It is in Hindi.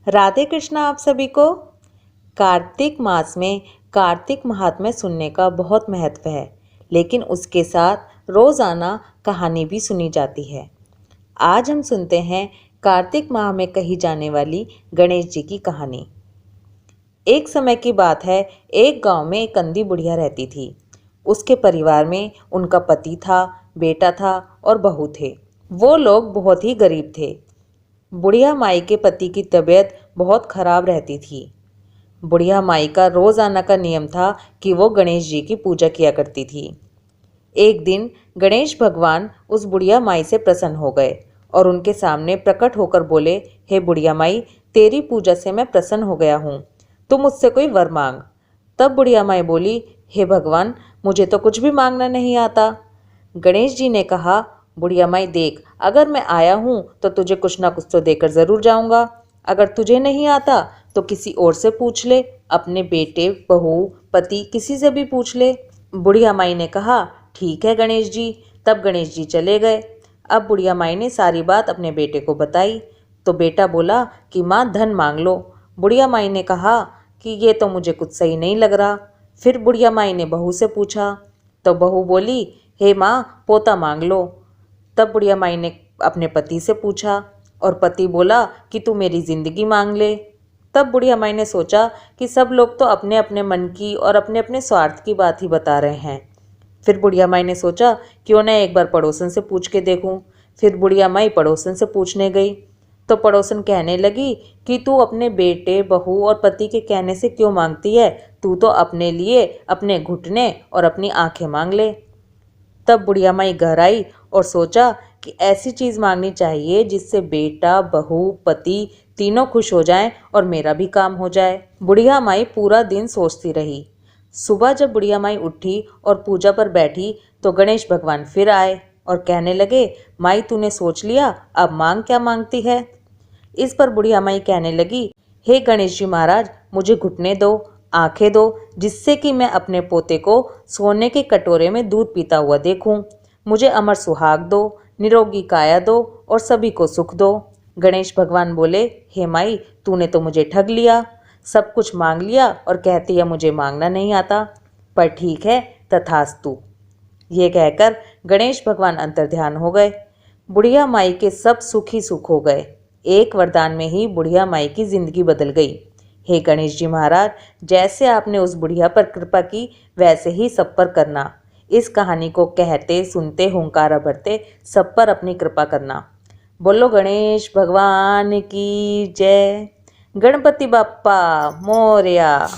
राधे कृष्णा आप सभी को। कार्तिक मास में कार्तिक महात्म्य सुनने का बहुत महत्व है, लेकिन उसके साथ रोज़ाना कहानी भी सुनी जाती है। आज हम सुनते हैं कार्तिक माह में कही जाने वाली गणेश जी की कहानी। एक समय की बात है, एक गांव में एक अंधी बुढ़िया रहती थी। उसके परिवार में उनका पति था, बेटा था और बहू थे। वो लोग बहुत ही गरीब थे। बुढ़िया माई के पति की तबीयत बहुत खराब रहती थी। बुढ़िया माई का रोजाना का नियम था कि वो गणेश जी की पूजा किया करती थी। एक दिन गणेश भगवान उस बुढ़िया माई से प्रसन्न हो गए और उनके सामने प्रकट होकर बोले, हे बुढ़िया माई, तेरी पूजा से मैं प्रसन्न हो गया हूँ, तुम मुझसे कोई वर मांग। तब बुढ़िया माई बोली, हे भगवान, मुझे तो कुछ भी मांगना नहीं आता। गणेश जी ने कहा, बुढ़िया माई देख, अगर मैं आया हूँ तो तुझे कुछ ना कुछ तो देकर ज़रूर जाऊँगा। अगर तुझे नहीं आता तो किसी और से पूछ ले, अपने बेटे, बहू, पति, किसी से भी पूछ ले। बुढ़िया माई ने कहा, ठीक है गणेश जी। तब गणेश जी चले गए। अब बुढ़िया माई ने सारी बात अपने बेटे को बताई तो बेटा बोला कि माँ धन मांग लो। बुढ़िया माई ने कहा कि ये तो मुझे कुछ सही नहीं लग रहा। फिर बुढ़िया माई ने बहू से पूछा तो बहू बोली, हे माँ, पोता मांग लो। तब बुढ़िया माई ने अपने पति से पूछा और पति बोला कि तू मेरी ज़िंदगी मांग ले। तब बुढ़िया माई ने सोचा कि सब लोग तो अपने अपने मन की और अपने अपने स्वार्थ की बात ही बता रहे हैं। फिर बुढ़िया माई ने सोचा क्यों न एक बार पड़ोसन से पूछ के देखूं। फिर बुढ़िया माई पड़ोसन से पूछने गई तो पड़ोसन कहने लगी कि तू अपने बेटे, बहू और पति के कहने से क्यों मांगती है, तू तो अपने लिए अपने घुटने और अपनी आंखें मांग ले। तब बुढ़िया माई घर आई और सोचा कि ऐसी चीज़ मांगनी चाहिए जिससे बेटा, बहू, पति तीनों खुश हो जाएं और मेरा भी काम हो जाए। बुढ़िया माई पूरा दिन सोचती रही। सुबह जब बुढ़िया माई उठी और पूजा पर बैठी तो गणेश भगवान फिर आए और कहने लगे, माई तूने सोच लिया, अब मांग क्या मांगती है। इस पर बुढ़िया माई कहने लगी, हे गणेश जी महाराज, मुझे घुटने दो, आंखें दो, जिससे कि मैं अपने पोते को सोने के कटोरे में दूध पीता हुआ देखूं। मुझे अमर सुहाग दो, निरोगी काया दो और सभी को सुख दो। गणेश भगवान बोले, हे माई, तूने तो मुझे ठग लिया, सब कुछ मांग लिया और कहती है मुझे मांगना नहीं आता। पर ठीक है, तथास्तु। ये कहकर गणेश भगवान अंतर्ध्यान हो गए। बुढ़िया माई के सब सुख ही सुख हो गए। एक वरदान में ही बुढ़िया माई की जिंदगी बदल गई। हे गणेश जी महाराज, जैसे आपने उस बुढ़िया पर कृपा की वैसे ही सब पर करना। इस कहानी को कहते सुनते हुंकारा भरते सब पर अपनी कृपा करना। बोलो गणेश भगवान की जय। गणपति बाप्पा मोरया।